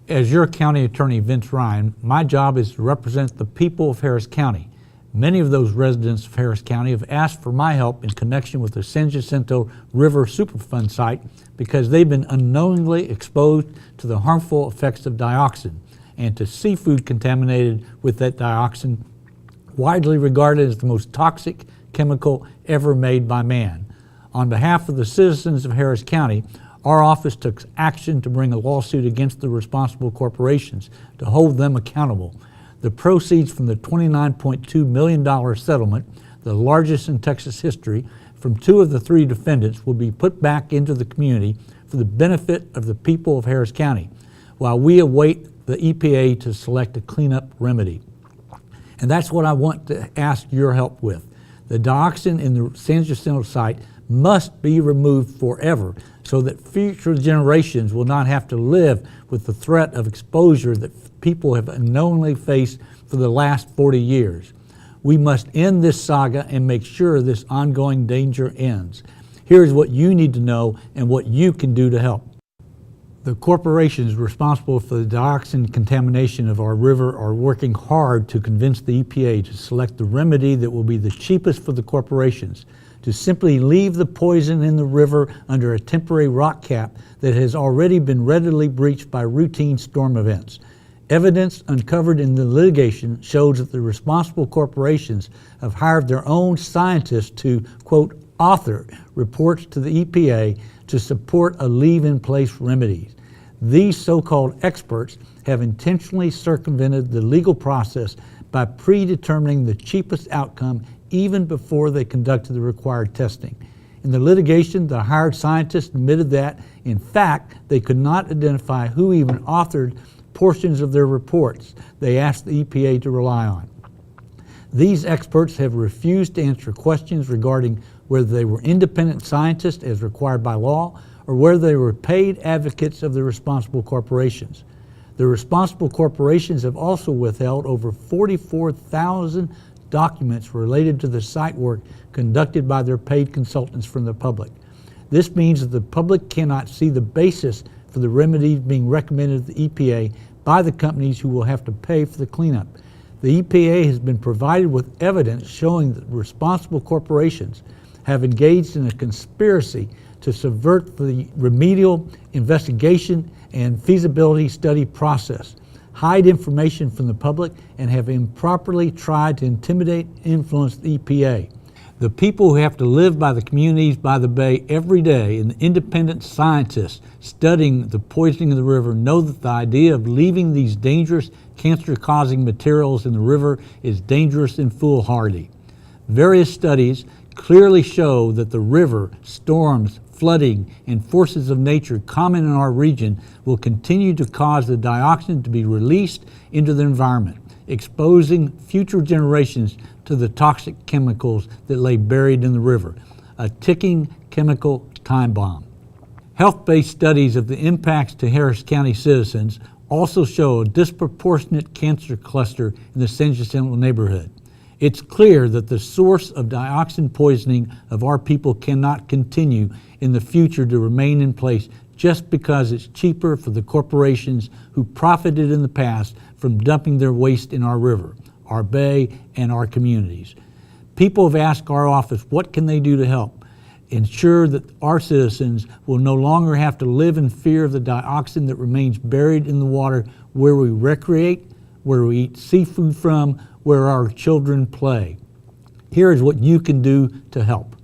As your county attorney, Vince Ryan, my job is to represent the people of Harris County. Many of those residents of Harris County have asked for my help in connection with the San Jacinto River Superfund site because they've been unknowingly exposed to the harmful effects of dioxin and to seafood contaminated with that dioxin, widely regarded as the most toxic chemical ever made by man. On behalf of the citizens of Harris County, our office took action to bring a lawsuit against the responsible corporations to hold them accountable. The proceeds from the $29.2 million settlement, the largest in Texas history, from 2 of the 3 defendants will be put back into the community for the benefit of the people of Harris County, while we await the EPA to select a cleanup remedy. And that's what I want to ask your help with. The dioxin in the San Jacinto site must be removed forever so that future generations will not have to live with the threat of exposure that people have unknowingly faced for the last 40 years. We must end this saga and make sure this ongoing danger ends. Here's what you need to know and what you can do to help. The corporations responsible for the dioxin contamination of our river are working hard to convince the EPA to select the remedy that will be the cheapest for the corporations, to simply leave the poison in the river under a temporary rock cap that has already been readily breached by routine storm events. Evidence uncovered in the litigation shows that the responsible corporations have hired their own scientists to, quote, author reports to the EPA to support a leave-in-place remedy. These so-called experts have intentionally circumvented the legal process by predetermining the cheapest outcome even before they conducted the required testing. In the litigation, the hired scientists admitted that, in fact, they could not identify who even authored portions of their reports they asked the EPA to rely on. These experts have refused to answer questions regarding whether they were independent scientists as required by law or whether they were paid advocates of the responsible corporations. The responsible corporations have also withheld over 44,000 documents related to the site work conducted by their paid consultants from the public. This means that the public cannot see the basis for the remedies being recommended to the EPA by the companies who will have to pay for the cleanup. The EPA has been provided with evidence showing that responsible corporations have engaged in a conspiracy to subvert the remedial investigation and feasibility study process, hide information from the public, and have improperly tried to intimidate and influence the EPA. The people who have to live by the communities by the bay every day and the independent scientists studying the poisoning of the river know that the idea of leaving these dangerous cancer-causing materials in the river is dangerous and foolhardy. Various studies clearly show that the river, storms, flooding, and forces of nature common in our region will continue to cause the dioxin to be released into the environment, exposing future generations to the toxic chemicals that lay buried in the river, a ticking chemical time bomb. Health-based studies of the impacts to Harris County citizens also show a disproportionate cancer cluster in the San Jacinto neighborhood. It's clear that the source of dioxin poisoning of our people cannot continue in the future to remain in place just because it's cheaper for the corporations who profited in the past from dumping their waste in our river, our bay, and our communities. People have asked our office what can they do to help ensure that our citizens will no longer have to live in fear of the dioxin that remains buried in the water where we recreate, where we eat seafood from, where our children play. Here is what you can do to help.